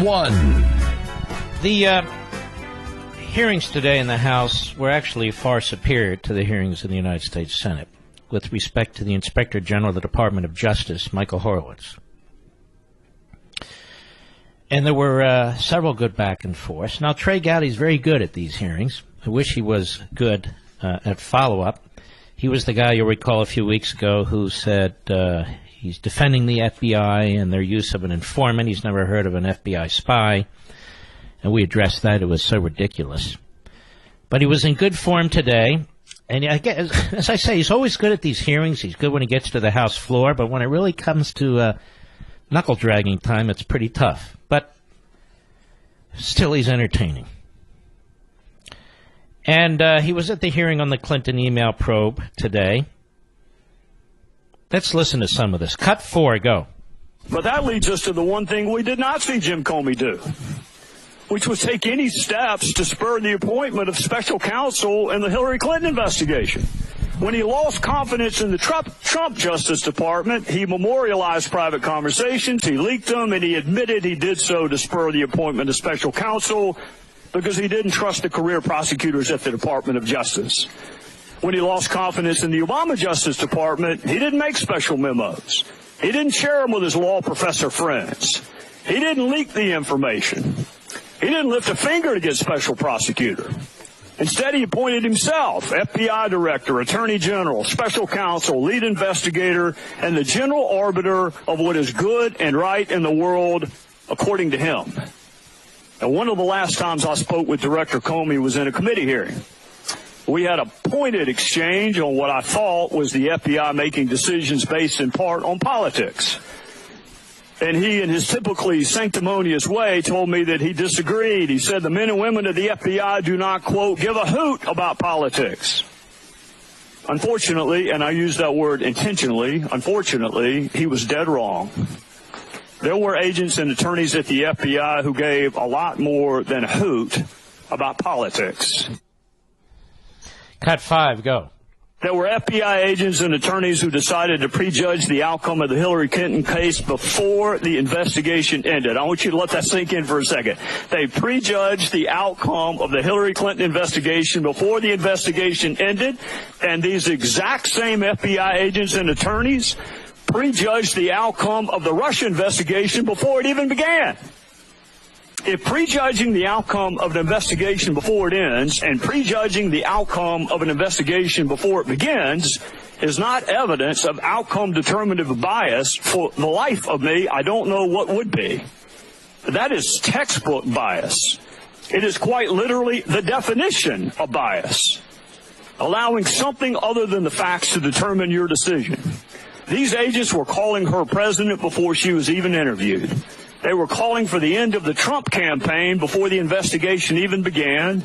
1. The hearings today in the House were actually far superior to the hearings in the United States Senate with respect to the Inspector General of the Department of Justice, Michael Horowitz. And there were several good back and forths. Now, Trey Gowdy is very good at these hearings. I wish he was good at follow-up. He was the guy, you'll recall, a few weeks ago who said he's defending the FBI and their use of an informant. He's never heard of an FBI spy. And we addressed that. It was so ridiculous. But he was in good form today. And I guess, as I say, he's always good at these hearings. He's good when he gets to the House floor. But when it really comes to knuckle-dragging time, it's pretty tough. But still, he's entertaining. And he was at the hearing on the Clinton email probe today. Let's listen to some of this. Cut 4, go. But that leads us to the one thing we did not see Jim Comey do, which was take any steps to spur the appointment of special counsel in the Hillary Clinton investigation. When he lost confidence in the Trump Justice Department, he memorialized private conversations, he leaked them, and he admitted he did so to spur the appointment of special counsel because he didn't trust the career prosecutors at the Department of Justice. When he lost confidence in the Obama Justice Department, he didn't make special memos. He didn't share them with his law professor friends. He didn't leak the information. He didn't lift a finger to get special prosecutor. Instead, he appointed himself FBI director, attorney general, special counsel, lead investigator, and the general arbiter of what is good and right in the world, according to him. And one of the last times I spoke with Director Comey was in a committee hearing. We had a pointed exchange on what I thought was the FBI making decisions based in part on politics. And he, in his typically sanctimonious way, told me that he disagreed. He said the men and women of the FBI do not, quote, give a hoot about politics. Unfortunately, and I use that word intentionally, unfortunately, he was dead wrong. There were agents and attorneys at the FBI who gave a lot more than a hoot about politics. Cut 5, go. There were FBI agents and attorneys who decided to prejudge the outcome of the Hillary Clinton case before the investigation ended. I want you to let that sink in for a second. They prejudged the outcome of the Hillary Clinton investigation before the investigation ended, and these exact same FBI agents and attorneys prejudged the outcome of the Russia investigation before it even began. If prejudging the outcome of an investigation before it ends and prejudging the outcome of an investigation before it begins is not evidence of outcome determinative bias, for the life of me, I don't know what would be. That is textbook bias. It is quite literally the definition of bias, allowing something other than the facts to determine your decision. These agents were calling her president before she was even interviewed. They were calling for the end of the Trump campaign before the investigation even began.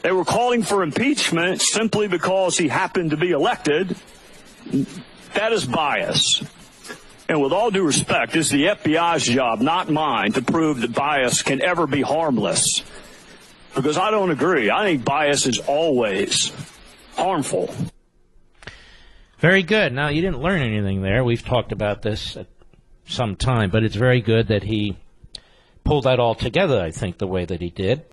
They were calling for impeachment simply because he happened to be elected. That is bias. And with all due respect, it's the FBI's job, not mine, to prove that bias can ever be harmless. Because I don't agree. I think bias is always harmful. Very good. Now, you didn't learn anything there. We've talked about this at some time, but it's very good that he pulled that all together, I think, the way that he did.